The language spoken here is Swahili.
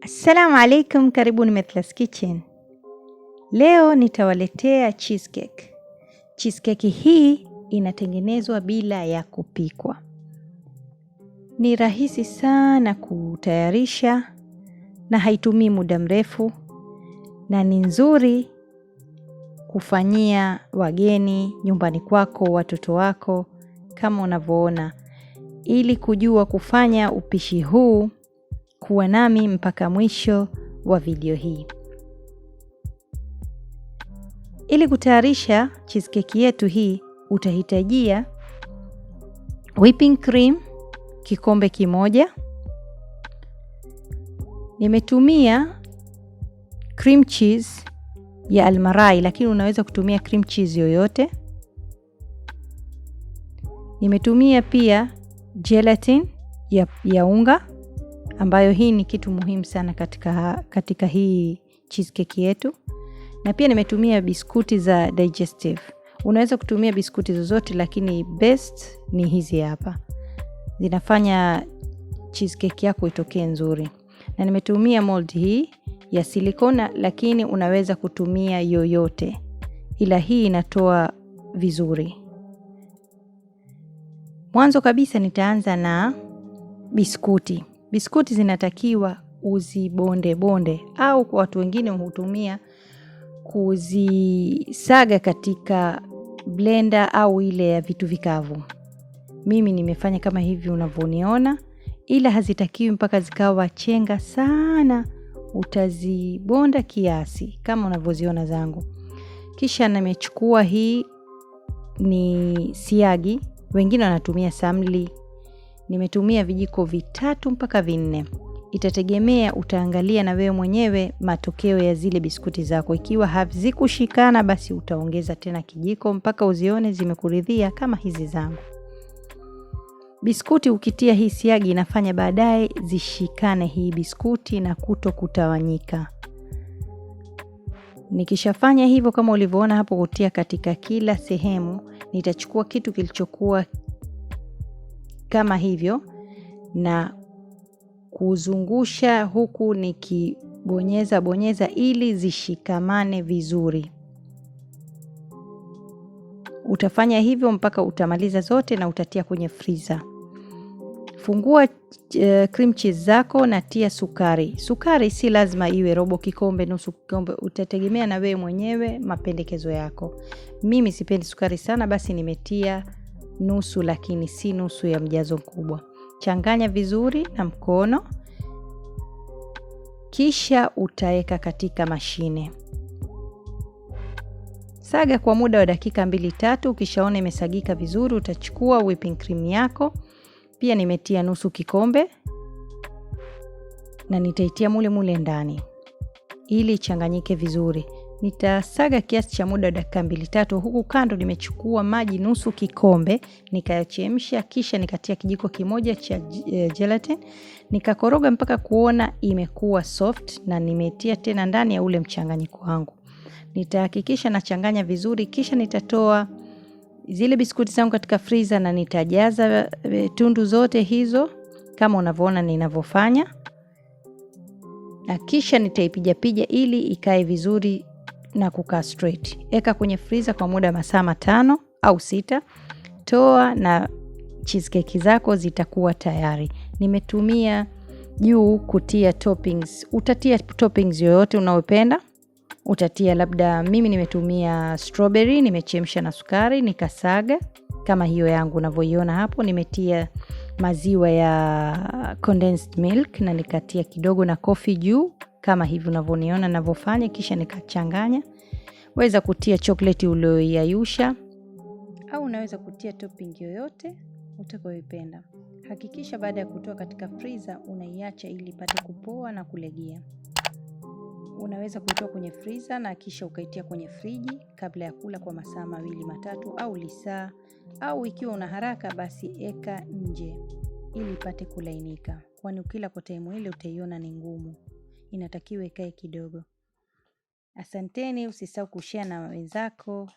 Assalamu alaikum, karibuni Methla's Kitchen. Leo nitawaletea cheesecake. Cheesecake hii inatengenezwa bila ya kupikwa. Ni rahisi sana kutayarisha na haitumii muda mrefu na ni nzuri kufanyia wageni, nyumbani kwako, watoto wako kama unavyoona. Ili kujua kufanya upishi huu, kuwa nami mpaka mwisho wa video hii. Ili kutayarisha cheesecake yetu hii, utahitajia whipping cream kikombe kimoja. Nimetumia cream cheese ya almarai, lakini unaweza kutumia cream cheese yoyote. Nimetumia pia gelatine ya unga, ambayo hii ni kitu muhimu sana katika hii cheesecake yetu. Na pia nimetumia biskuti za Digestive. Unaweza kutumia biskuti zozote, lakini best ni hizi hapa. Zinafanya cheesecake yako itokee nzuri. Na nimetumia mold hii ya silikona, lakini unaweza kutumia yoyote, ila hii inatoa vizuri. Mwanzo kabisa nitaanza na biskuti. Biskuti zinatakiwa uzibonde au kwa watu wengine hutumia kuzisaga katika blender au ile ya vitu vikavu. Mimi nimefanya kama hivi unavyoniona, ila hazitakiwi mpaka zikawa chenga sana. Utazibonda kiasi kama unavyoziona zangu. Kisha nimechukua hii ni siagi, wengine wanatumia samli. Nimetumia vijiko 3 mpaka 4. Itategemea, utaangalia na wewe mwenyewe matokeo ya zile biskuti zako. Ikiwa hazikushikana, basi utaongeza tena kijiko mpaka uzione zimekuridhia kama hizi zangu. Biskuti ukitia hii siagi inafanya baadaye zishikane hii biskuti na kutawanyika. Nikishafanya hivyo kama ulivyoona hapo, kutia katika kila sehemu, nitachukua kitu kilichokuwa kama hivyo na kuzungusha huku nikibonyeza ili zishikamane vizuri. Utafanya hivyo mpaka utamaliza zote na utatia kwenye freezer. Fungua cream cheese zako na tia sukari. Sukari si lazima iwe robo kikombe, nusu kikombe, utategemea na wewe mwenyewe mapendekezo yako. Mimi sipendi sukari sana, basi nimetia nusu, lakini si nusu ya mjazo mkubwa. Changanya vizuri na mkono. Kisha utaweka katika mashine. Saga kwa muda wa dakika 2-3. Ukishaona imesagika vizuri, utachukua whipping cream yako. Pia nimetia nusu kikombe na nitaitia mule ndani ili ichanganyike vizuri. Nitasaga kiasi cha muda wa dakika 2-3. Huku kando nimechukua maji nusu kikombe, nikayachemsha, kisha nikatia kijiko kimoja cha gelatine, nikakoroga mpaka kuona imekuwa soft, na nimetia tena ndani ya ule mchanganyiko wangu. Nitahakikisha nachanganya vizuri, kisha nitatoa zile biskuti zangu katika freezer na nitajaza tundu zote hizo kama unavyoona ninavyofanya. Na kisha nitaipiga ili ikae vizuri na kukaa straight. Eka kwenye freezer kwa muda masaa 5 au 6. Toa na cheesecake zako zitakuwa tayari. Nimetumia juu kutia toppings. Utatia toppings yoyote unayopenda. Utatia labda, mimi nimetumia strawberry, nimechemsha na sukari, nikasaga kama hiyo yangu unavyoiona hapo. Nimetia maziwa ya condensed milk na nikatia kidogo na coffee juu kama hivi unavyoniona ninavyofanya, kisha nikachanganya. Weza kutia chocolate uliyoyayusha au unaweza kutia topping yoyote utakayopenda. Hakikisha baada ya kutoa katika freezer unaiacha ili ipate kupoa na kulegea. Unaweza kuitoa kwenye freezer na kisha ukaitia kwenye friji kabla ya kula kwa masaa 2-3 au lisaa, au ikiwa una haraka basi eka nje ili ipate kulainika, kwani ukila kwa time ile utaiona ni ngumu. Inatakiwa ikae kidogo. Asanteni, usisahau kushare na wenzako.